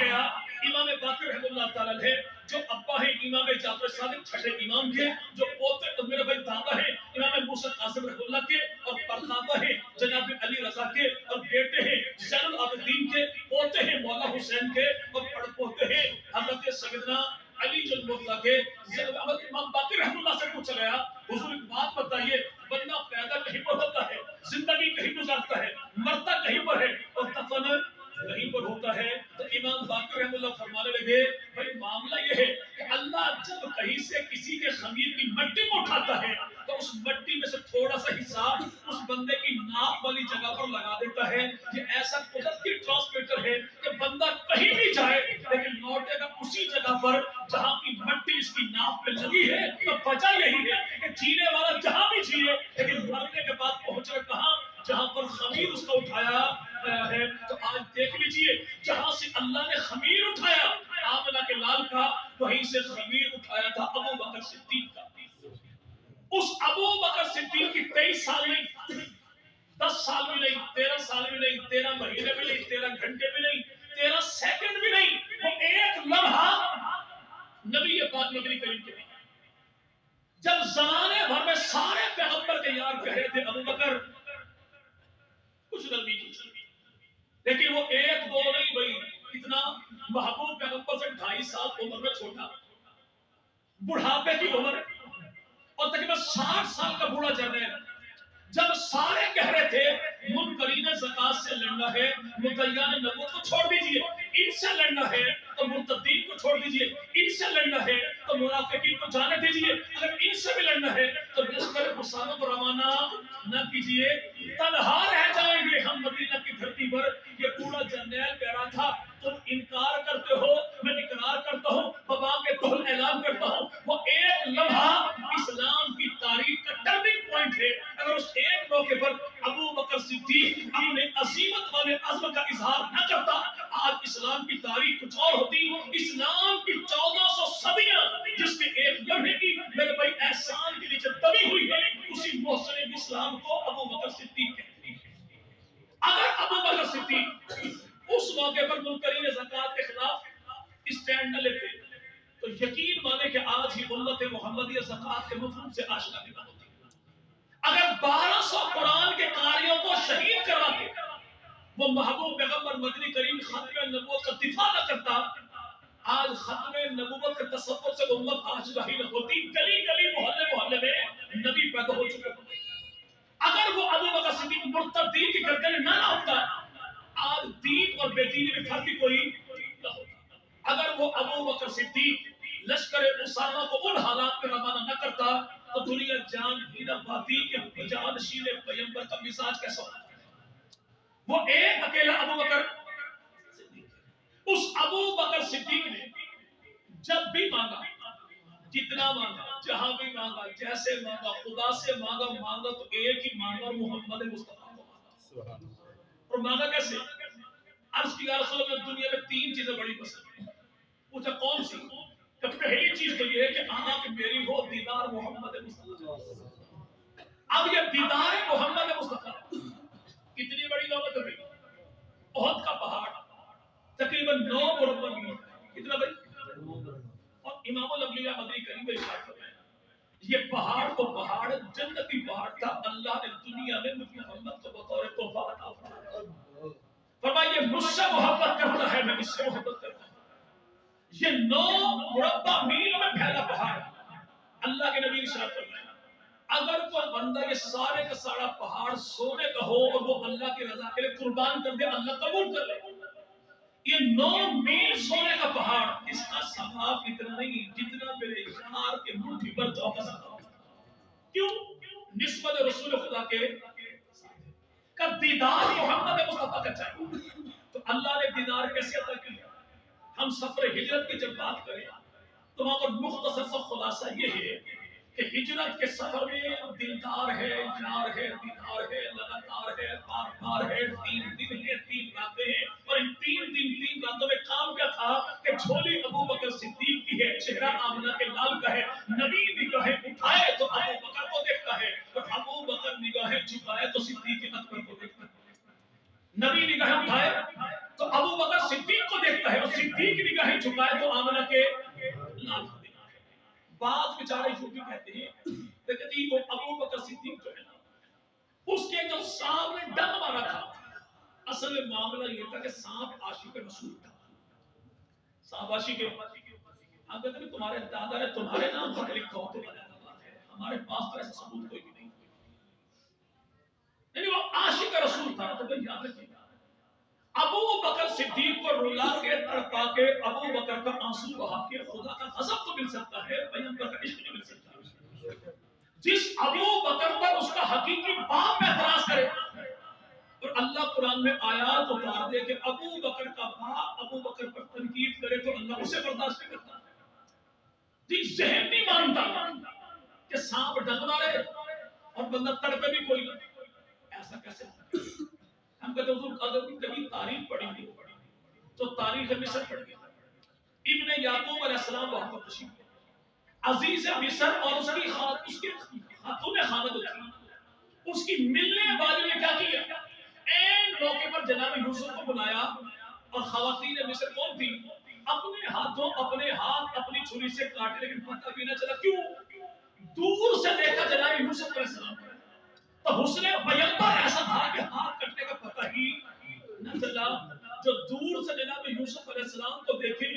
گیا امام باقر رحمۃ اللہ تعالی علیہ جو ابا ہے امام جعفر صادق چھٹے امام کے، جو پوتے میرے بھائی دادا ہے امام موسیٰ قاسم رحمۃ اللہ کے، اور پردادا ہے جناب علی رضا کے، اور بیٹے ہیں زین العابدین کے، پوتے ہیں مولا حسین کے، اور پڑپوتے ہیں حضرت سیدنا علی جل مرتضیٰ کے۔ امام باقر رحمۃ اللہ سے پوچھا گیا حضور ایک بات بتائیے، بندہ پیدا کہیں پر ہوتا ہے، زندگی کہیں گزارتا ہے، مرتا کہیں پر ہے، اور دفن کہیں پر ہوتا ہے، تو امام باقر رحمۃ اللہ فرمانے لگے بھائی معاملہ یہ ہے کہ اللہ جب کہیں سے کسی کے خمیر کی مٹی کو اٹھاتا ہے تو اس مٹی میں سے تھوڑا سا حصہ اس بندے کی ناک والی جگہ پر لگا دیتا ہے۔ یہ ایسا قدرتی ٹرانسمیٹر ہے کہ بندہ کہیں بھی جائے لیکن لوٹے گا اسی جگہ پر جہاں کی مٹی اس کی ناک پہ لگی ہے۔ تو وجہ یہی ہے کہ جینے والا جہاں بھی جیے لیکن مرنے کے بعد پہنچے کہاں؟ جہاں پر خمیر اس کا اٹھایا گیا ہے۔ تو آج دیکھ لیجئے جہاں سے اللہ نے خمیر اٹھایا آمنہ کے لال کا، وہیں سے خمیر اٹھایا تھا ابو بکر صدیق کا۔ اس ابو بکر صدیق کی 23 سال نہیں، 10 سال بھی نہیں، 13 سال بھی نہیں، 13 مہینے بھی نہیں، 13 گھنٹے بھی نہیں، 13 سیکنڈ بھی نہیں، وہ ایک لمحہ نبی پاک نبی کریم کے لیے جب زمانے بھر میں سارے پیغمبر کے یار کہہ رہے تھے ابو بکر کچھ نرمی کچھ، لیکن وہ ایک دو نہیں بھائی، اتنا محبوب پیغمبر سے 2.5 سال عمر میں چھوٹا، بڑھاپے کی عمر اور تقریباً 60 سال کا بوڑھا جرنیل، جب سارے کہہ رہے تھے منکرین زکات سے لڑنا ہے، مدعیان نبوت کو چھوڑ دیجئے، ان سے لڑنا ہے تو مرتدین کو چھوڑ دیجئے، ان سے لڑنا ہے تو منافقین کو جانے دیجئے، اگر ان سے بھی لڑنا ہے تو لشکر اسامہ کو روانہ نہ کیجئے، تنہا رہ جائیں گے ہم مدینہ کی دھرتی پر۔ یہ پورا جرنیل کہہ رہا تھا تم انکار کرتے ہو، میں اقرار کرتا ہوں، ببانگ طول اعلان کرتا ہوں، وہ ایک لمحہ اسلام کی تاریخ کا ٹرننگ پوائنٹ ہے۔ اگر اس ایک موقع پر ابو بکر صدیق اپنے عظیمت والے عزم کا اظہار نہ کرتا، آج اسلام کی تاریخ کچھ اور ہوتی۔ اسلام کی 1400 صدیاں جس کے ایک لمحے کی میرے بھائی احسان کے نیچے دبی ہوئی ہے، اسی محسن اسلام کو ابو بکر صدیق کہتے ہیں۔ اگر ابو بکر صدیق اس موقع پر منکرین زکات کے خلاف اسٹینڈ نہ لیتے تو یقین مانے کہ آج ہی امت محمدیہ زکات کے مفہوم سے آشنا بھی نہ ہوتی۔ اگر 1200 قرآن کے قاریوں کو شہید کرواتے وہ محبوب پیغمبر مدنی کریم ختم نبوت کا دفاع نہ کرتا، آج ختم نبوت کے تصور سے امت آشنا ہی نہ ہوتی۔ گلی گلی محلے محلے میں نبی پیدا ہو چکے ہوتے۔ اگر وہ ابو بکر صدیق مرتدین کی گردنیں نہ ہوتا، آج دین اور بے دینی میں فرق کوئی نہ ہوتا۔ اگر وہ ابو بکر صدیق لشکر اسامہ کو ان حالات میں روانہ نہ کرتا تو دنیا جان ہی نہ پاتی کہ جانشین پیغمبر کا مزاج کیسا ہوتا ہے۔ وہ ایک اکیلا ابو بکر صدیق، اس ابو بکر صدیق نے جب بھی مانگا، جتنا مانگا، جہاں بھی مانگا، جیسے مانگا، خدا سے مانگا تو ایک ہی مانگا اور محمد مصطفیٰ کو مانگا۔ اور مانگا کیسے؟ عرض کی رسول میں دنیا میں 3 چیزیں بڑی پسند ہیں۔ پوچھا کون سی؟ کہ پہلی چیز تو یہ ہے کہ آنکھ میری ہو دیدار محمد مصطفیٰ۔ اب یہ دیدار محمد مصطفیٰ کتنی بڑی دولت ہے بھائی؟ احد کا پہاڑ تقریباً 9 مربع میل، کتنا بھائی؟ اور امام الانبیاء مدنی کریم نے ارشاد فرمایا یہ پہاڑ تو پہاڑ جنتی پہاڑ تھا، اللہ نے دنیا میں محمد کو بطور تحفہ عطا فرمایا۔ فرمایا یہ مجھ سے محبت کرتا ہے، میں اس سے محبت کرتا ہوں۔ یہ 9 مربع میل میں پھیلا پہاڑ، اللہ کے نبی نے ارشاد فرمایا اگر کوئی بندہ یہ سارے کا سارا پہاڑ سونے کا ہو اور وہ اللہ کی رضا کے لیے قربان کر دے، اللہ قبول کر لے۔ یہ 9 میل سونے کا پہاڑ، اس کا ثواب اتنا نہیں جتنا میرے یار کے مٹھی پر جو کا ثواب۔ کیوں؟ نسبت رسول خدا کے کا دیدار محمد مصطفیٰ کا چاہیے۔ تو اللہ نے دیدار کیسے عطا کیا؟ ہم سفر ہجرت کی جب بات کریں تو وہاں پر مختصر سا خلاصہ یہ ہے کہ ہجرت کے سفر میں دلدار ہے، یار ہے، دیدار ہے، لگاتار ہے، بار بار ہے، 3 دن ہے، 3 راتیں ہیں، اور ان 3 دن 3 راتوں میں کام کیا تھا کہ جھولی ابو بکر صدیق کی ہے، چہرہ آمنہ کے لال کا ہے، نبی نگاہیں اٹھائے تو ابو بکر کو دیکھتا ہے اور ابو بکر نگاہیں جھکائے تو صدیق اکبر کو دیکھتا ہے۔ نبی نگاہیں اٹھائے تو ابو بکر صدیق کو دیکھتا ہے اور صدیق کی نگاہیں جھکائے تو آمنہ کے لاکھ دینا ہے. بعض بیچارے جو بھی کہتے ہیں کہ وہ ابو بکر صدیق جو ہے نا اس کے جو سامنے ڈنگ مارا تھا، اصل میں معاملہ یہ تھا کہ سانپ عاشق رسول تھا. سانپ عاشق ہم کہتے ہیں تمہارے دادا نے تمہارے نام خط لکھا ہو تو الگ بات ہے، ہمارے پاس تو ایسا ثبوت کوئی بھی نہیں. یعنی وہ عاشق رسول تھا. تو یاد رکھیے ابو بکر صدیق کو رلا کے تڑپا کے ابو بکر کا آنسو بہا کے خدا کا غضب تو مل سکتا ہے، پیغمبر کا عشق نہیں مل سکتا. جس ابو بکر پر اس کا حقیقی باپ اعتراض کرے اور اللہ قرآن میں آیات اتار دے کہ ابو بکر کا باپ ابو بکر پر تنقید کرے تو اللہ اسے برداشت نہیں کرتا. جی ذہن نہیں مانتا کہ سانپ ڈنگ مارے اور بندہ تڑپے بھی کوئی نہ، ایسا کیسے؟ ہم کہتے حضور قادر کی کبھی تاریخ پڑھی نہیں تو تاریخ مصر پڑھ گیا. ابن یعقوب علیہ السلام وہاں پر تشریف لے عزیز مصر اور اس کے خاتون خامد تھی، اس کی ملنے والی نے کیا کیا؟ این موقع پر جناب یوسف کو بلایا اور خواتین مصر کون تھی؟ اپنے ہاتھوں اپنے ہاتھ اپنی چھری سے کاٹے لیکن پتہ بھی نہ چلا. کیوں؟ دور سے دیکھا جناب یوسف علیہ السلام تو حسن پیغمبر ایسا تھا کہ ہاتھ کٹنے کا پتہ ہی نہ چلا. جو دور سے جناب یوسف علیہ السلام کو دیکھے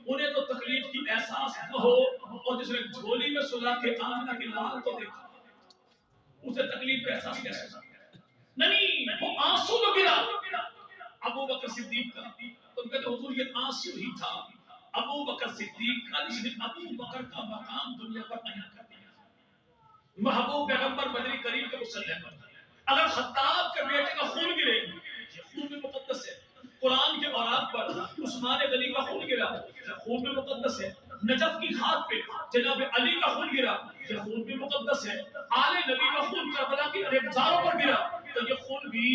انہیں تو تکلیف کی احساس نہ ہو، اور جس نے جھولی میں سلا کے آمنہ کی لال کو دیکھا اسے تکلیف کا احساس کیسے ہوا؟ نہیں، وہ آنسو جو گرا ابو بکر صدیق کا، تو کہتے حضور یہ آنسو ہی تھا ابو بکر صدیق کا جس نے ابو بکر کا مقام دنیا پر بیان کر دیا. محبوب پیغمبر بدری کریم کے مسلح پر اگر خطاب کے بیٹے کا خون گرے یہ خون میں مقدس ہے. قرآن کے اوراق پر عثمان غنی کا خون گرا یہ خون میں مقدس ہے. نجف کی خاک پہ جناب علی کا خون گرا یہ خون بھی مقدس ہے. آل نبی کا خون کربلا کی ریگزاروں پر گرا تو یہ خون بھی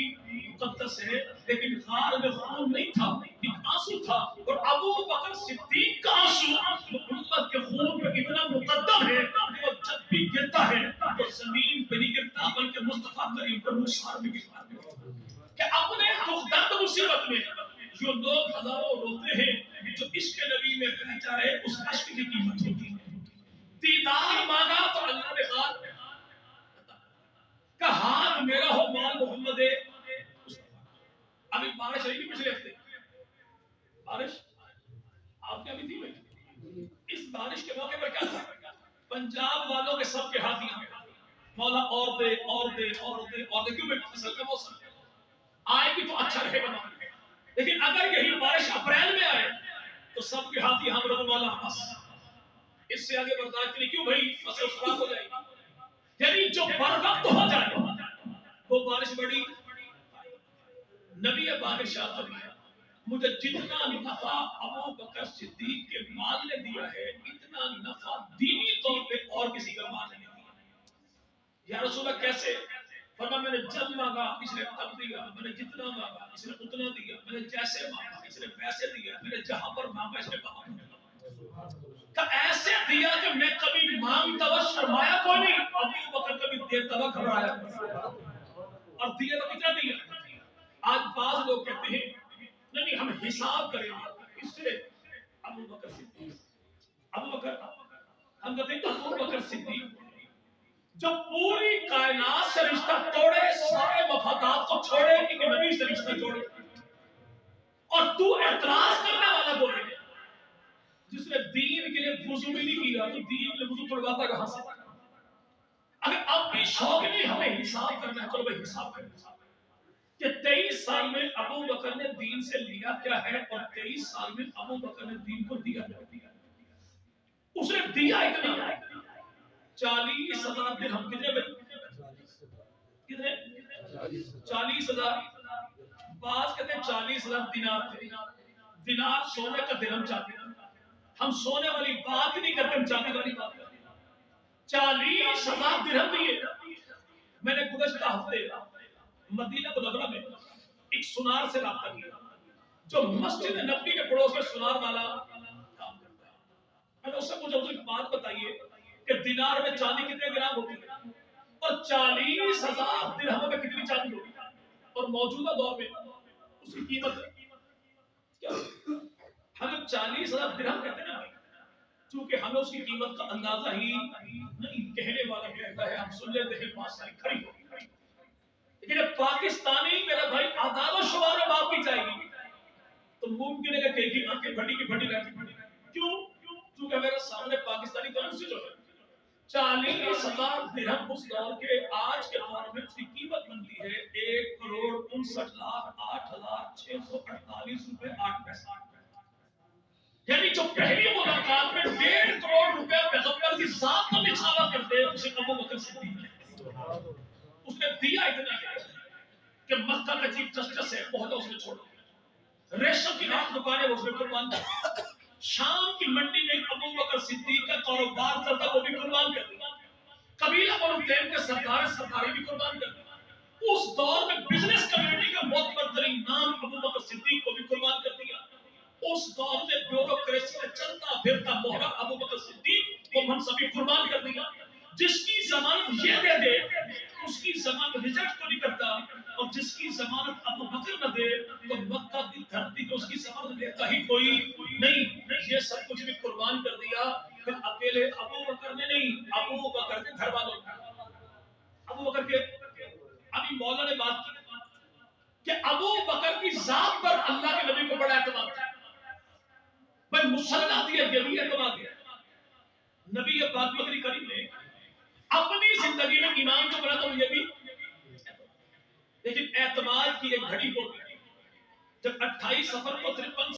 مقدس ہے. لیکن غار میں خون نہیں تھا، ایک آنسو تھا. اور ابو بکر صدیق کا آنسو امت کے خون پہ اتنا مقدم ہے کہ وہ جب بھی گرتا ہے تو زمین پہ نہیں گرتا بلکہ مصطفیٰ کریم پر رخسار میں گرتا ہے. کہ اپنے دکھ درد مصیبت میں جو لوگ ہزاروں روتے ہیں جو عشق نبی میں بہ جائے اس عشق کی قیمت ہوتی ہے. دیدار مانگا تو اللہ نے ہاتھ کا ہاتھ میرا ہو مال محمد. ابھی بارش رہی تھی پچھلے ہفتے، بارش آپ کیا بھی تھی بھائی؟ اس بارش کے موقع پر کیا تھا؟ پنجاب والوں کے سب کے ہاتھیاں مولا اور دے اور دے اور دے اور دے. کیوں بھائی فصل کا موسم آئے گی تو اچھا رہے گا، لیکن اگر یہی بارش اپریل میں آئے تو سب کے ہاتھی ہم رب مولا بس اس سے آگے برداشت نہیں. کیوں بھائی فصل خراب ہو جائے گی. یعنی جو بروقت ہو جائے وہ بارش بڑی. نبی پاک ارشاد فرمایا مجھے جتنا نفع ابو بکر صدیق کے مال نے دیا ہے اتنا نفع دینی طور پہ اور کسی کا مال نہیں دیا. یا رسول اللہ کیسے؟ فرمایا میں نے جب مانگا اس نے تب دیا، میں نے جتنا مانگا اس نے اتنا دیا، میں نے جیسے مانگا اس نے ویسے دیا، میں نے جہاں پر مانگا اس نے وہاں دیا. کہ ایسے دیا کہ میں کبھی مانگتا ہوا شرمایا کوئی نہیں، ابو بکر کبھی دیتا ہوا گھبرایا اور دیا تو کتنا دیا. آج بعض لوگ کہتے ہیں نہیں ہم حساب کریں گے اس سے. ابو بکر صدیق ابو بکر ہم کہتے ہیں ابو بکر صدیق جو پوری کائنات سے رشتہ توڑے، سارے مفادات کو چھوڑے، ایک نبی سے رشتہ جوڑے، اور تو اعتراض کرنے والا بولے جس نے دین کے لیے وضو بھی نہیں کیا تو دین کے لیے وضو توڑواتا کہاں سے؟ اگر اب بھی شوق نہیں ہمیں حساب کرنا ہے چلو بھائی حساب کریں کہ 23 سال میں ابو بکر نے دین سے لیا کیا ہے اور 23 سال میں ابو بکر نے دین کو دیا کیا. اس نے دیا اتنا 40,000 درہم. کتنے بھائی؟ کتنے؟ 40,000. بعض کہتے ہیں 40,000 دینار تھے. دینار سونے کا درہم چاہتے ہیں. ہم سونے والی بات نہیں کرتے، ہم چاندی والی بات کرتے ہیں. 40,000 درہم دیے. میں نے گزشتہ ہفتے مدینہ منورہ میں ایک سنار سے رابطہ کیا جو مسجد نبوی کے پڑوس میں سنار والا کام کرتا ہے. میں نے اس سے پوچھا ایک بات بتائیے کہ دینار میں چاندی کتنے گرام ہوتی ہے اور 40,000 درہم میں کتنی چاندی ہوتی ہے اور موجودہ دور میں اس کی قیمت کیا؟ ہم 40,000 درہم کہتے ہیں نا بھائی، چونکہ ہمیں اس کی قیمت کا اندازہ ہی نہیں، کہنے والا کہتا ہے ہم سن لیتے ہیں 5 سال کھڑی ہو، لیکن جب پاکستانی میرا بھائی اعداد و شمار میں بات کی جائے گی تو ممکن ہے کہ کہیں کی آنکھیں پھٹی کی پھٹی رہتی، کیوں؟ چونکہ میرے سامنے پاکستانی کرنسی جو ہے 40,000 درہم اس دور کے، آج کے دور میں اس کی قیمت بنتی ہے 1,59,08,648 روپے 8 پیسہ، یعنی جو پہلی ملاقات میں 1.5 کروڑ روپے پیغمبر کی ذات پر نچھاور کرتے ہیں اسے ابو بکر صدیق ہے، اس نے دیا اتنا ہے کہ مکہ کا چیف جسٹس ہے عہدہ اس نے چھوڑا، ریشم کی 8 دکانیں اس نے قربان کر، شام کی منڈی میں ابو بکر صدیق کا کاروبار چلتا وہ بھی قربان کر دیا، قبیلہ بنو تیم کے سرداری بھی قربان کر دیا، اس دور میں بزنس کمیونٹی کا معتبر ترین نام ابو بکر صدیق کو بھی قربان کر دیا، اس دور میں بیوروکریسی کا چلتا پھرتا موہرا ابو بکر صدیق کو منصب بھی قربان کر دیا، جس کی ضمانت یہ دے دے اس کی ضمانت ریجیکٹ تو نہیں کرتا، اور جس کی ضمانت ابو بکر نہ دے تو مکہ کی دھرتی کو اس کی ضمانت دیتا ہی کوئی نہیں، یہ سب کچھ بھی قربان کر دیا، پھر اکیلے ابو بکر نے نہیں، ابو بکر کے گھر والوں نے، ابو بکر کے، ابھی مولا نے بات کی کہ ابو بکر کی ذات پر اللہ کے نبی کو بڑا اعتماد تھا، بھائی مسلح دیا یہ بھی اعتماد دیا، نبی پاک مدنی کریم نے اپنی زندگی میں امام جو بنا تو یہ بھی، لیکن اعتماد کی ایک گھڑی ہوتی ہے جب 28 سفر کو 53